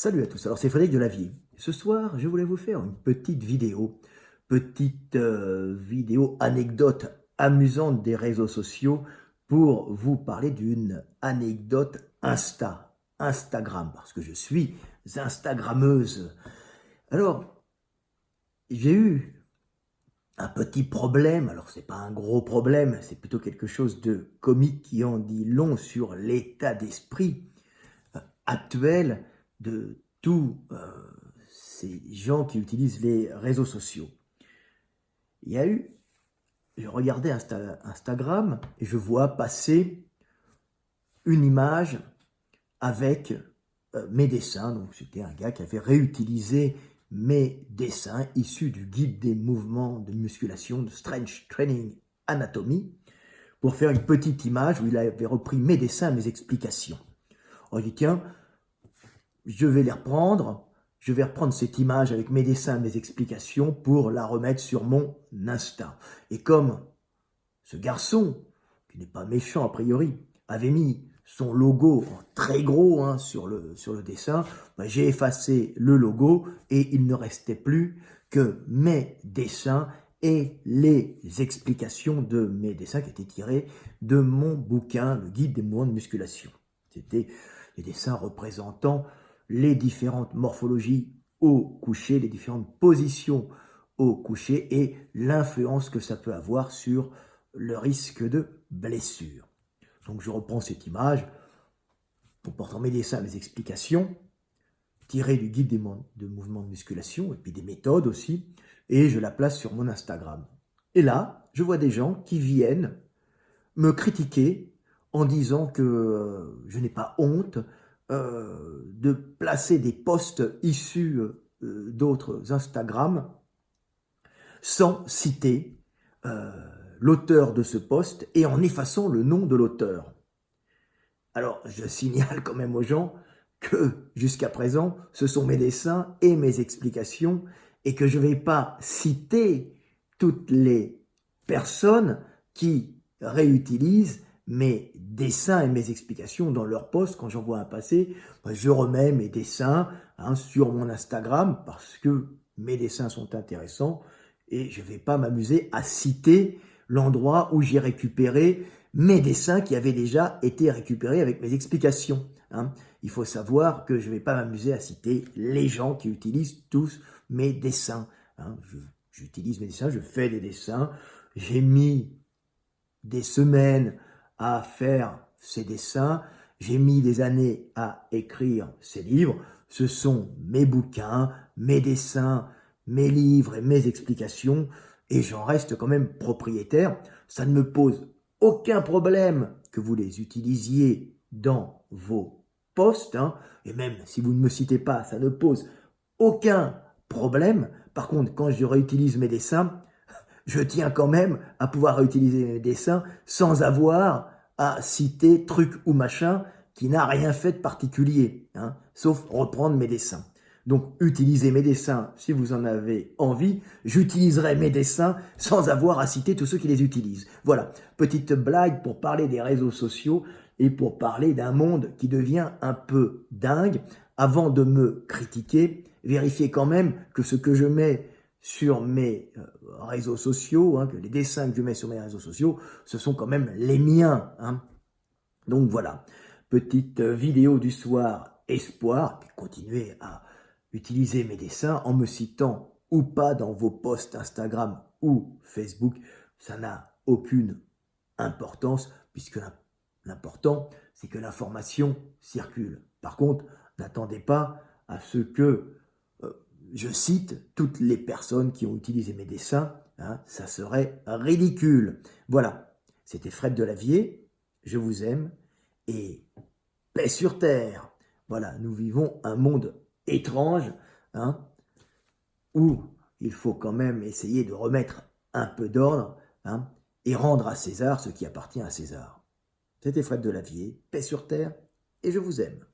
Salut à tous, alors c'est Frédéric Delavier. Ce soir, je voulais vous faire une petite vidéo anecdote amusante des réseaux sociaux pour vous parler d'une anecdote Instagram, parce que je suis Instagrammeuse. Alors, j'ai eu un petit problème, alors c'est pas un gros problème, c'est plutôt quelque chose de comique qui en dit long sur l'état d'esprit actuel de tous ces gens qui utilisent les réseaux sociaux. Il y a eu, je regardais Instagram et je vois passer une image avec mes dessins. Donc c'était un gars qui avait réutilisé mes dessins issus du guide des mouvements de musculation de Strength Training Anatomy pour faire une petite image où il avait repris mes dessins, mes explications. On dit tiens, je vais reprendre cette image avec mes dessins, mes explications pour la remettre sur mon Insta. Et comme ce garçon, qui n'est pas méchant a priori, avait mis son logo en très gros sur le dessin, j'ai effacé le logo et il ne restait plus que mes dessins et les explications de mes dessins qui étaient tirés de mon bouquin, le guide des mouvements de musculation. C'était les dessins représentant les différentes morphologies au coucher, les différentes positions au coucher et l'influence que ça peut avoir sur le risque de blessure. Donc je reprends cette image, comportant mes dessins, mes explications, tirées du guide de mouvements de musculation et puis des méthodes aussi, et je la place sur mon Instagram. Et là, je vois des gens qui viennent me critiquer en disant que je n'ai pas honte de placer des posts issus d'autres Instagram sans citer l'auteur de ce post et en effaçant le nom de l'auteur. Alors, je signale quand même aux gens que jusqu'à présent, ce sont mes dessins et mes explications et que je ne vais pas citer toutes les personnes qui réutilisent mes dessins et mes explications dans leur post. Quand j'en vois un passer, je remets mes dessins sur mon Instagram parce que mes dessins sont intéressants et je ne vais pas m'amuser à citer l'endroit où j'ai récupéré mes dessins qui avaient déjà été récupérés avec mes explications. Il faut savoir que je ne vais pas m'amuser à citer les gens qui utilisent tous mes dessins. J'utilise mes dessins, je fais des dessins, j'ai mis des semaines à faire ces dessins, j'ai mis des années à écrire ces livres. Ce sont mes bouquins, mes dessins, mes livres et mes explications, et j'en reste quand même propriétaire. Ça ne me pose aucun problème que vous les utilisiez dans vos posts, et même si vous ne me citez pas, ça ne pose aucun problème. Par contre, quand je réutilise mes dessins, je tiens quand même à pouvoir réutiliser mes dessins sans avoir à citer truc ou machin qui n'a rien fait de particulier, sauf reprendre mes dessins. Donc, utilisez mes dessins si vous en avez envie. J'utiliserai mes dessins sans avoir à citer tous ceux qui les utilisent. Voilà, petite blague pour parler des réseaux sociaux et pour parler d'un monde qui devient un peu dingue. Avant de me critiquer, vérifiez quand même que ce que je mets sur mes réseaux sociaux, que les dessins que je mets sur mes réseaux sociaux, ce sont quand même les miens. Donc voilà, petite vidéo du soir espoir, puis continuez à utiliser mes dessins en me citant ou pas dans vos posts Instagram ou Facebook. Ça n'a aucune importance puisque l'important, c'est que l'information circule. Par contre, n'attendez pas à ce que je cite toutes les personnes qui ont utilisé mes dessins, ça serait ridicule. Voilà, c'était Fred Delavier, je vous aime et paix sur terre. Voilà, nous vivons un monde étrange où il faut quand même essayer de remettre un peu d'ordre et rendre à César ce qui appartient à César. C'était Fred Delavier, paix sur terre et je vous aime.